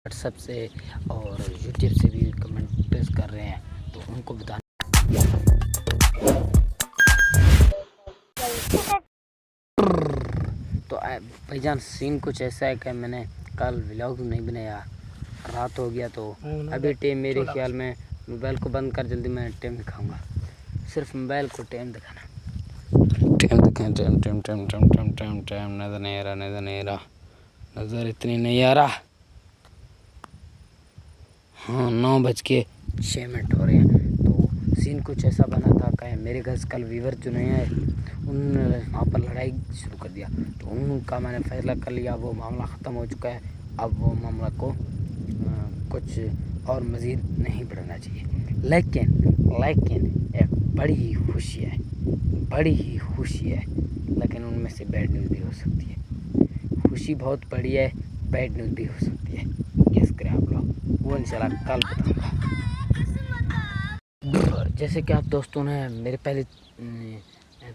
WhatsApp से और YouTube से भी कमेंट्स कर रहे हैं, तो उनको बता। तो भाईजान सीन कुछ ऐसा है कि मैंने कल व्लॉग नहीं बनाया, रात हो गया, तो अभी टाइम मेरे ख्याल में मोबाइल को बंद कर, जल्दी मैं टाइम दिखाऊंगा, सिर्फ मोबाइल को टाइम दिखाना। टाइम दिखाएं, time time time time time time time नज़र नहीं आ रहा, नज़र नहीं आ रहा, नज़र इतनी नहीं आ रहा। हाँ, 9:06 हो रहे हैं। तो सीन कुछ ऐसा बना था कि मेरे घर कल वीवर जो नहीं है, उन्होंने वहाँ पर लड़ाई शुरू कर दिया, तो उनका मैंने फैसला कर लिया, वो मामला ख़त्म हो चुका है। अब वो मामला को कुछ और मज़ीद नहीं बढ़ाना चाहिए। लेकिन एक बड़ी ही खुशी है, लेकिन उनमें से बैड न्यूज़ भी हो सकती है। खुशी बहुत बड़ी है, बैड न्यूज़ भी हो सकती है। गेस करें आप लोग, वो इंशाल्लाह कल बताऊँगा। जैसे कि आप दोस्तों ने मेरे पहले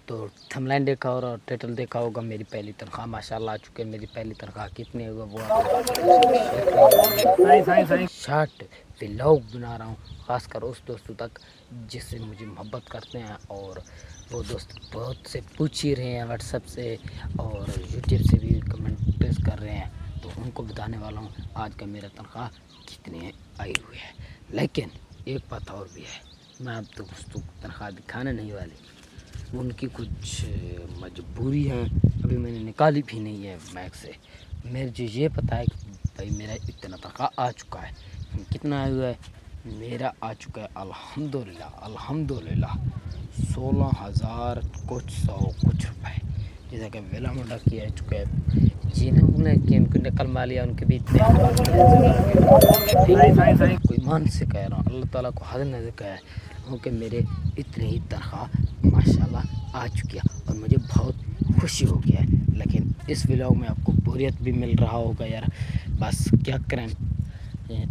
तो थंबनेल देखा और टाइटल देखा होगा, मेरी पहली तनख्वाह माशाल्लाह आ चुकी है। मेरी पहली तनख्वाह कितनी होगा वो शॉर्ट व्लॉग बना रहा हूँ, ख़ासकर उस दोस्तों तक जिससे मुझे मोहब्बत करते हैं, और वो दोस्त बहुत से पूछ ही रहे हैं व्हाट्सएप से और यूट्यूब से भी कमेंट्स कर रहे हैं, तो उनको बताने वाला हूँ आज का मेरा तनख्वाह कितनी आई हुई है। लेकिन एक बात और भी है, मैं अब तो दोस्तों तनख्वाह दिखाने नहीं वाली, उनकी कुछ मजबूरी है, अभी मैंने निकाली भी नहीं है बैंक से। मुझे ये पता है कि भाई मेरा इतना तनख्वाह आ चुका है। कितना आया हुआ है? मेरा आ चुका है अल्हम्दुलिल्लाह 16,000 कुछ रुपए, जैसा कि वेला मुंडा किया चुका है। जिन्होंने कि उनको निकल मा लिया, उनके भी इतने कोई मान से कह रहा हूँ, अल्लाह ताला को हद नजर कहा है क्योंकि मेरे इतने ही तनख्वाह माशाल्लाह आ चुकी है और मुझे बहुत खुशी हो गया है। लेकिन इस व्लॉग में आपको बोरियत भी मिल रहा होगा यार, बस क्या करें,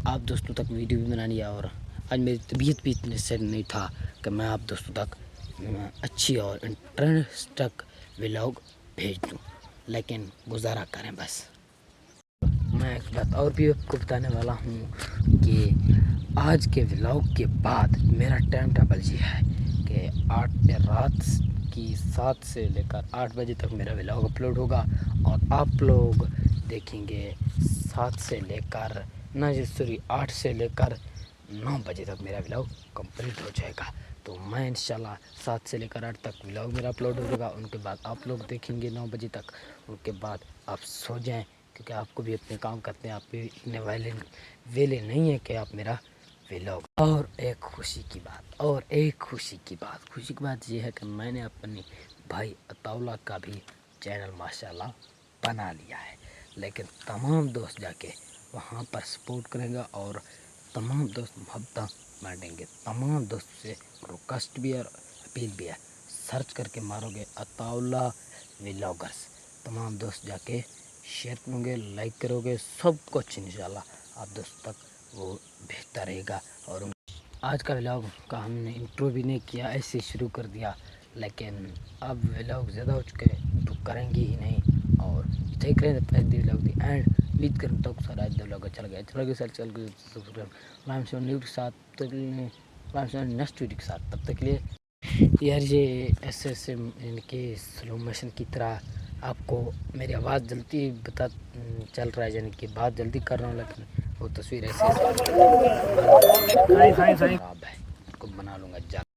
आप दोस्तों तक वीडियो भी बनानी है, और आज मेरी तबीयत भी इतनी सही नहीं था कि मैं आप दोस्तों तक अच्छी और इंटरेस्टिंग व्लॉग भेज दूँ, लेकिन गुजारा करें बस। मैं एक बात और भी आपको बताने वाला हूँ कि आज के व्लॉग के बाद मेरा टाइम टेबल ये है कि रात की 7 से लेकर 8 बजे तक मेरा व्लॉग अपलोड होगा, और आप लोग देखेंगे 7 से लेकर 8 से लेकर 9 बजे तक मेरा व्लॉग कंप्लीट हो जाएगा। तो मैं इंशाल्लाह 7 से लेकर 8 तक व्लॉग मेरा अपलोड हो जाएगा, उनके बाद आप लोग देखेंगे 9 बजे तक। उनके बाद आप सो जाएं, क्योंकि आपको भी अपने काम करते हैं, आप भी इतने वेले नहीं है कि आप मेरा व्लॉग। और एक खुशी की बात ये है कि मैंने अपने भाई अताउल्ला का भी चैनल माशाल्लाह बना लिया है, लेकिन तमाम दोस्त जाके वहाँ पर सपोर्ट करेंगे और तमाम दोस्त मोहब्बत बांटेंगे। तमाम दोस्त से रिक्वेस्ट भी है और अपील भी है, सर्च करके मारोगे अताउल्ला व्लॉगर्स, तमाम दोस्त जाके शेयर करोगे, लाइक करोगे, सब कुछ इंशाल्लाह आप दोस्तों तक वो भेजता रहेगा। और आज का व्लॉग का हमने इंट्रो भी नहीं किया, ऐसे शुरू कर दिया, लेकिन अब व्लॉग ज़्यादा हो चुके हैं तो करेंगे ही नहीं, और देख रहे हैं पहले व्लॉग दी एंड उम्मीद करता हूँ तो सारा व्लॉग अच्छा लगा न्यू के साथ, नेक्स्ट वीडियो के साथ। तब तक के लिए यार, ये ऐसे इनके स्लो मोशन की तरह आपको मेरी आवाज़ जल्दी चल रहा है, यानी कि बात जल्दी कर रहा हूँ, लेकिन वो तस्वीर ऐसे खराब है, उनको बना लूँगा।